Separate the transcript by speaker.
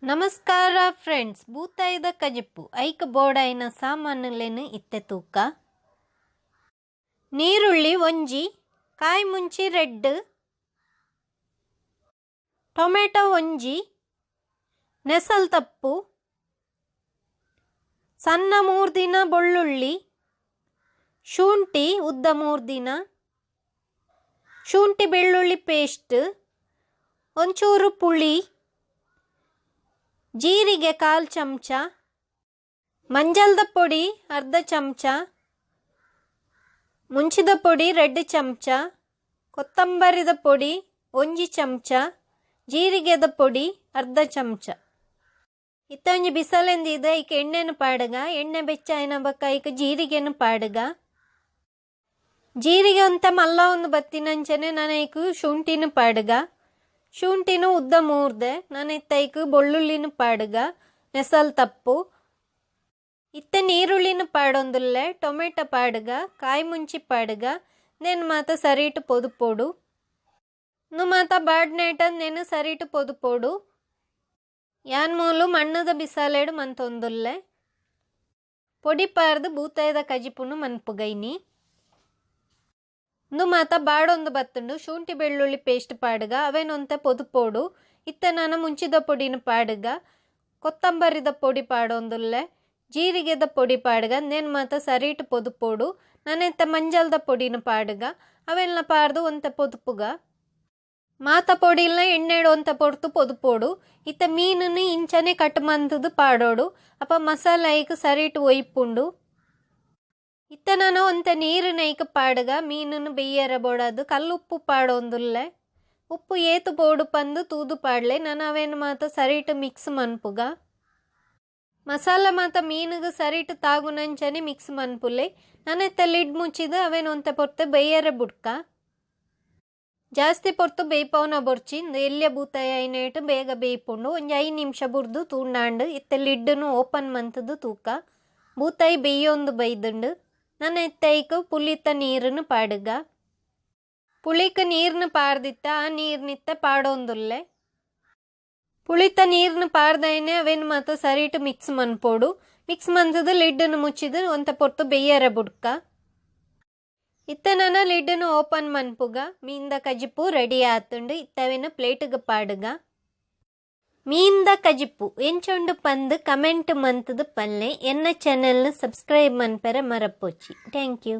Speaker 1: ನಮಸ್ಕಾರ ಫ್ರೆಂಡ್ಸ್, ಬೂತಾಯ್ದ ಕಜಿಪ್ಪು ಐಕ ಬೋಡಾಯಿನ ಸಾಮಾನುಲೇನು ಇತ್ತೆ ತೂಕ. ನೀರುಳ್ಳಿ ಒಂಜಿ, ಕಾಯಿ ಮುಂಚಿ ರೆಡ್, ಟೊಮೆಟೊ ಒಂಜಿ, ನೆಸಲ್ ತಪ್ಪು, ಸಣ್ಣ 3 ದಿನ ಬೆಳ್ಳುಳ್ಳಿ, ಶುಂಠಿ ಉದ್ದ 3 ದಿನ, ಶುಂಠಿ ಬೆಳ್ಳುಳ್ಳಿ ಪೇಸ್ಟ್, ಒಂಚೂರು ಪುಳಿ, ಜೀರಿಗೆ 1/4 ಚಮಚ, ಮಂಜಲ್ದ ಪೊಡಿ ಅರ್ಧ ಚಮಚ, ಮುಂಚಿದ ಪೊಡಿ 2 ಚಮಚ, ಕೊತ್ತಂಬರಿದ ಪೊಡಿ 1 ಚಮಚ, ಜೀರಿಗೆದ ಪೊಡಿ ಅರ್ಧ ಚಮಚ. ಇತ್ತೊಂಜಿ ಬಿಸಲೆಂದಿದ ಐಕ ಎಣ್ಣೆನು ಪಾಡುಗ, ಎಣ್ಣೆ ಬೆಚ್ಚಾಯಿನ ಬಕ್ಕ ಐಕ ಜೀರಿಗೆನು ಪಾಡುಗ. ಜೀರಿಗೆ ಅಂತ ಮಲ್ಲ ಒಂದು ಬತ್ತಿನಂಚನೆ ನಾನು ಐಕು ಶುಂಠಿನು ಪಾಡುಗ. ಶುಂಠಿನು ಉದ್ದ 3 ನಾನು ಇತ್ತೈಕು ಬೆಳ್ಳುಳ್ಳಿನ ಪಾಡುಗ, ನೆಸಲ್ ತಪ್ಪು ಇತ್ತ ನೀರುಳ್ಳಿನ ಪಾಡೊಂದುಲ್ಲೆ, ಟೊಮೆಟೊ ಪಾಡುಗ, ಕಾಯಿ ಮುಂಚಿ ಪಾಡುಗ. నేను ಮಾತ ಸರಿಟು పొదుపోడు ನು ಮಾತ ಬಾಡ್ನೇಟ నేను ಸರಿಟು పొదుపోಡು. ಯಾನ್ ಮೂಲು ಮಣ್ಣದ ಬಿಸಾಲೆಡು ಮಂತೊಂದುಲ್ಲೆ ಪೊಡಿ ಪಾರ್ದು ಬೂತಾಯ್ದ ಕಜಿಪುನು ಮನ್ಪುಗೈನಿ. ನು ಮಾತ ಬಾಡೊಂದು ಬತ್ತುಂಡು ಶುಂಠಿ ಬೆಳ್ಳುಳ್ಳಿ ಪೇಸ್ಟ್ ಪಾಡುಗ, ಅವೇನೊಂತೆ పొదుపోಡು. ಇತ್ತ ನಾನು ಮುಂಚಿದ ಪೊಡಿನ ಪಾಡುಗ, ಕೊತ್ತಂಬರಿದ ಪೊಡಿ ಪಾಡೊಂದುಲ್ಲೆ, ಜೀರಿಗೆದ ಪೊಡಿ ಪಾಡುಗ. నేను ಮಾತ ಸರಿಟು పొదుపోಡು. ನಾನೆತ್ತ ಮಂಜಲ್ದ ಪೊಡಿನ ಪಾಡುಗ, ಅವೆಲ್ಲ ಪಾರ್ದು ಒಂತೆ పొదుపుಗ. ಮಾತ ಪೊಡಿಲ್ನ ಎಣ್ಣೆಡು ಒಂತ ಪೊಡ್ತು పొదుపోಡು. ಇತ್ತ ಮೀನುನು ಇಂಚನೆ ಕಟ್ ಮಂತದು ಪಾಡೋಡು, ಅಪ್ಪ ಮಸಾಲ ಐಕ್ ಸರಿಟು ಒಯ್ಪುಂಡು. ಇತ್ತ ನಾನು ಒಂತ ನೀರು ನೈಕ ಪಾಡುಗ, ಮೀನುನು ಬೆಯ್ಯರ ಬೋಡದು ಕಲ್ಲುಪ್ಪು ಪಾಡೊಂದುಲ್ಲೆ. ಉಪ್ಪು ಏತು ಬೋಡು ಪಂದು ತೂದು ಪಾಡ್ಲೆ. ನಾನು ಅವೇನು ಮಾತ ಸರಿಟು ಮಿಕ್ಸ್ ಮನ್ಪುಗ. ಮಸಾಲ ಮಾತ ಮೀನುಗು ಸರಿಟು ತಾಗುನಂಚನೆ ಮಿಕ್ಸ್ ಮನ್ಪುಲೆ. ನಾನೆತ್ತ ಲಿಡ್ ಮುಚ್ಚಿದ ಅವೇನೊಂತ ಪೊರ್ತೆ ಬೆಯ್ಯರ ಬುಡ್ಕ. ಜಾಸ್ತಿ ಪೊರ್ತು ಬೇಯ್ಪವನ ಬೊರ್ಚಿ ಎಲ್ಯ ಬೂತಾಯ ಐನೇಟು ಬೇಗ ಬೇಯ್ಪುಂಡು. ಒಂಜಿ 5 ನಿಮಿಷ ಬುರ್ದು ತೂಂಡಾಂಡು ಇತ್ತ ಲಿಡ್ಡುನು ಓಪನ್ ಮಂತದು ತೂಕ. ಬೂತಾಯಿ ಬೇಯೊಂದು ಬೈದುಂಡು. ನಾನು ಎತ್ತೈಕು ಪುಳಿತ ನೀರನ್ನು ಪಾಡುಗ. ಪುಳಿಕ ನೀರ್ನು ಪಾರ್ದಿತ್ತ ಆ ನೀರ್ನಿತ್ತ ಪಾಡೊಂದುಲ್ಲೆ. ಪುಳಿತ ನೀರ್ನು ಪಾರ್ದೈನೆ ಅವೇನು ಮಾತ ಸರಿಟು ಮಿಕ್ಸ್ ಮನ್ಪೋಡು. ಮಿಕ್ಸ್ ಮಂತದು ಲಿಡ್ಡನ್ನು ಮುಚ್ಚಿದು ಒಂತ ಪೊರ್ತು ಬೆಯ್ಯರ ಬುಡ್ಕ. ಇತ್ತ ನಾನು ಲಿಡ್ಡನ್ನು ಓಪನ್ ಮನ್ಪುಗ. ಮೀನ್ದ ಕಜಿಪ್ಪು ರೆಡಿ ಆತುಂಡು. ಇತ್ತವೇನು ಪ್ಲೇಟ್ಗೆ ಪಾಡುಗ. ಮೀನ್ದ ಕಜಿಪ್ಪು ಎಂಚೊಂಡು ಪಂದು ಕಮೆಂಟ್ ಮಂತದು ಪಲ್ಲೆ ಎನ್ನ ಚಾನೆಲ್ನ ಸಬ್ಸ್ಕ್ರೈಬ್ ಮನ್ಪೆರ ಮರಪೋಚಿ. Thank you.